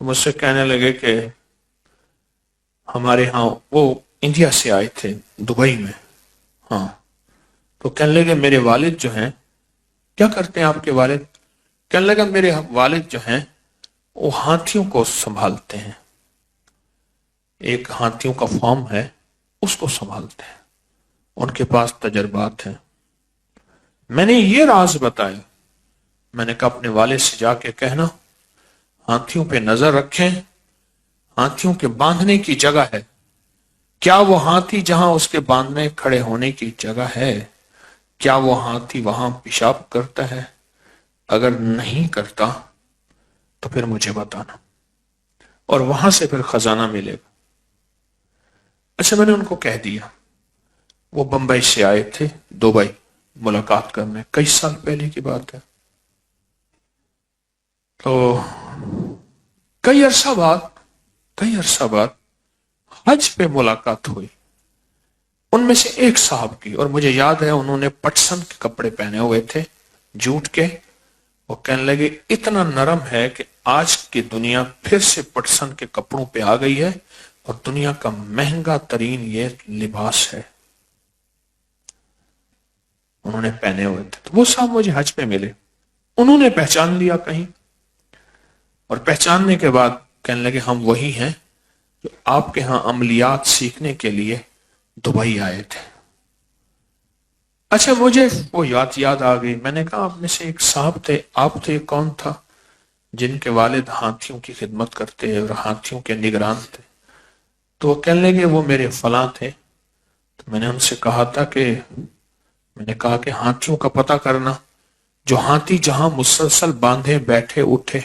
مجھ سے کہنے لگے کہ ہمارے ہاں وہ انڈیا سے آئے تھے دبئی میں. ہاں تو کہنے لگے میرے والد جو ہیں. کیا کرتے ہیں آپ کے والد؟ کہنے لگا میرے والد جو ہیں وہ ہاتھیوں کو سنبھالتے ہیں. ایک ہاتھیوں کا فارم ہے اس کو سنبھالتے ہیں. ان کے پاس تجربات ہیں. میں نے یہ راز بتایا. میں نے کہا اپنے والد سے جا کے کہنا ہاتھیوں پہ نظر رکھیں. ہاتھیوں کے باندھنے کی جگہ ہے. کیا وہ ہاتھی جہاں اس کے باندھنے کھڑے ہونے کی جگہ ہے کیا وہ ہاتھی وہاں پیشاب کرتا ہے؟ اگر نہیں کرتا تو پھر مجھے بتانا اور وہاں سے پھر خزانہ ملے گا. اچھا میں نے ان کو کہہ دیا. وہ بمبئی سے آئے تھے دبئی ملاقات کرنے. کئی سال پہلے کی بات ہے. تو کئی عرصہ بعد حج پہ ملاقات ہوئی. ان میں سے ایک صاحب کی, اور مجھے یاد ہے انہوں نے پٹسن کے کپڑے پہنے ہوئے تھے جوٹ کے. وہ کہنے لگے اتنا نرم ہے کہ آج کی دنیا پھر سے پٹسن کے کپڑوں پہ آ گئی ہے اور دنیا کا مہنگا ترین یہ لباس ہے. انہوں نے پہنے ہوئے تھے. تو وہ صاحب مجھے حج پہ ملے. انہوں نے پہچان لیا کہیں, اور پہچاننے کے بعد کہنے لگے ہم وہی ہیں جو آپ کے ہاں عملیات سیکھنے کے لیے دبئی آئے تھے. اچھا مجھے وہ یاد آ گئی. میں نے کہا آپ میں سے ایک صاحب تھے, آپ تھے, کون تھا؟ جن کے والد ہاتھیوں کی خدمت کرتے اور ہاتھیوں کے نگران تھے. تو وہ کہنے لگے وہ میرے فلاں تھے. تو میں نے ان سے کہا تھا کہ میں نے کہا کہ ہاتھیوں کا پتہ کرنا, جو ہاتھی جہاں مسلسل باندھے بیٹھے اٹھے.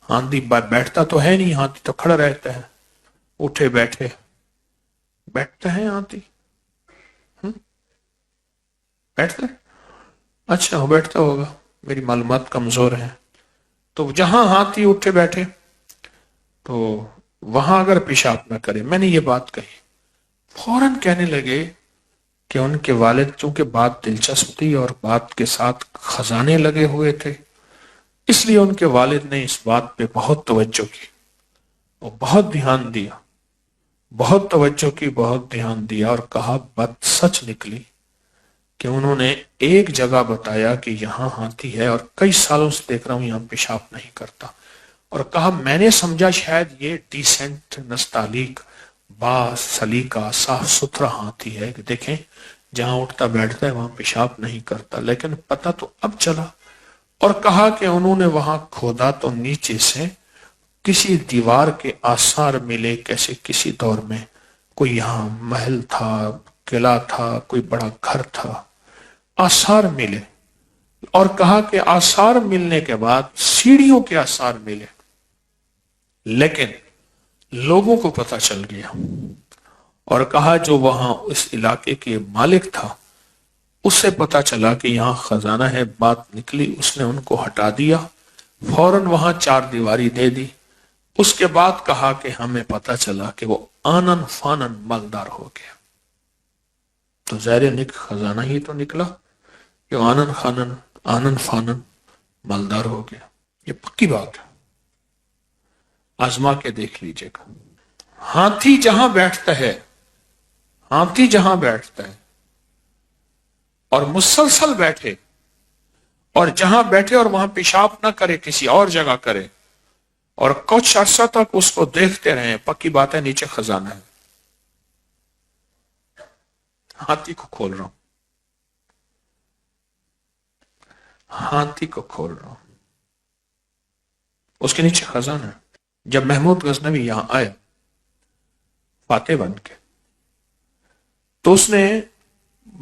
ہاتھی بیٹھتا تو ہے نہیں, ہاتھی تو کھڑا رہتا ہے. اٹھے بیٹھے بیٹھتا ہے ہاتھی, بیٹھتا ہے. اچھا وہ بیٹھتا ہوگا, میری معلومات کمزور ہیں. تو جہاں ہاتھی اٹھے بیٹھے تو وہاں اگر پیشاب نہ کرے. میں نے یہ بات کہی. فوراً کہنے لگے کہ ان کے والد چونکہ بات دلچسپ تھی اور بات کے ساتھ خزانے لگے ہوئے تھے, اس لیے ان کے والد نے اس بات پہ بہت توجہ کی اور بہت دھیان دیا. بہت توجہ کی, بہت دھیان دیا, اور کہا بات سچ نکلی کہ انہوں نے ایک جگہ بتایا کہ یہاں ہاتھی ہے اور کئی سالوں سے دیکھ رہا ہوں یہاں پیشاب نہیں کرتا. اور کہا میں نے سمجھا شاید یہ ڈیسنٹ نستعلیق با سلیقہ صاف ستھرا ہاتھی ہے کہ دیکھیں جہاں اٹھتا بیٹھتا ہے وہاں پیشاب نہیں کرتا, لیکن پتہ تو اب چلا. اور کہا کہ انہوں نے وہاں کھودا تو نیچے سے کسی دیوار کے آثار ملے, کیسے کسی دور میں کوئی یہاں محل تھا, قلعہ تھا, کوئی بڑا گھر تھا. آثار ملے, اور کہا کہ آثار ملنے کے بعد سیڑھیوں کے آثار ملے, لیکن لوگوں کو پتہ چل گیا. اور کہا جو وہاں اس علاقے کے مالک تھا اس سے پتہ چلا کہ یہاں خزانہ ہے. بات نکلی, اس نے ان کو ہٹا دیا, فوراً وہاں چار دیواری دے دی. اس کے بعد کہا کہ ہمیں پتہ چلا کہ وہ آنن فانن مالدار ہو گیا. تو ظاہر خزانہ ہی تو نکلا کہ آنن فانن مالدار ہو گیا. یہ پکی بات ہے, آزما کے دیکھ لیجئے گا. ہاتھی جہاں بیٹھتا ہے اور مسلسل بیٹھے, اور جہاں بیٹھے اور وہاں پیشاب نہ کرے, کسی اور جگہ کرے, اور کچھ عرصہ تک اس کو دیکھتے رہیں, پکی بات ہے نیچے خزانہ ہے. ہاتھی کو کھول رہا ہوں, اس کے نیچے خزانہ ہے. جب محمود غزنوی یہاں آیا فاتح بن کے, تو اس نے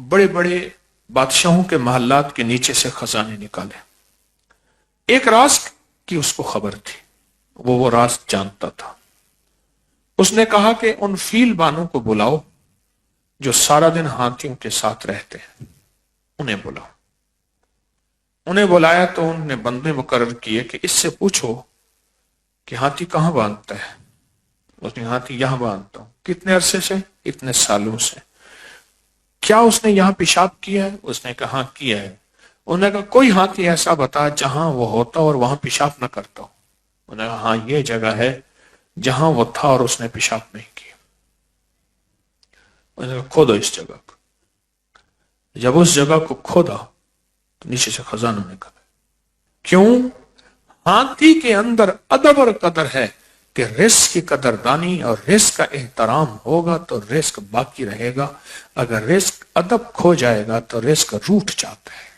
بڑے بڑے بادشاہوں کے محلات کے نیچے سے خزانے نکالے. ایک راز کی اس کو خبر تھی, وہ راز جانتا تھا. اس نے کہا کہ ان فیل بانوں کو بلاؤ جو سارا دن ہاتھیوں کے ساتھ رہتے ہیں, انہیں بلاؤ. انہیں بلایا تو انہوں نے بندے مقرر کیے کہ اس سے پوچھو کہ ہاتھی کہاں باندھتا ہے. اس نے ہاتھی یہاں باندھتا ہوں. کتنے عرصے سے؟ اتنے سالوں سے. کیا اس نے یہاں پیشاب کیا ہے؟ اس نے کہا کیا ہے. انہوں نے کہا کوئی ہاتھی ایسا بتا جہاں وہ ہوتا اور وہاں پیشاب نہ کرتا ہو. انہوں نے کہا ہاں یہ جگہ ہے جہاں وہ تھا اور اس نے پیشاب نہیں کیا. انہوں نے کہا کھودو اس جگہ کو. جب اس جگہ کو کھودا تو نیچے سے خزانہ نکلا. کیوں؟ ہاتھی کے اندر ادب اور قدر ہے کہ رزق کی قدردانی اور رزق کا احترام ہوگا تو رزق باقی رہے گا. اگر رزق ادب کھو جائے گا تو رزق روٹ جاتا ہے.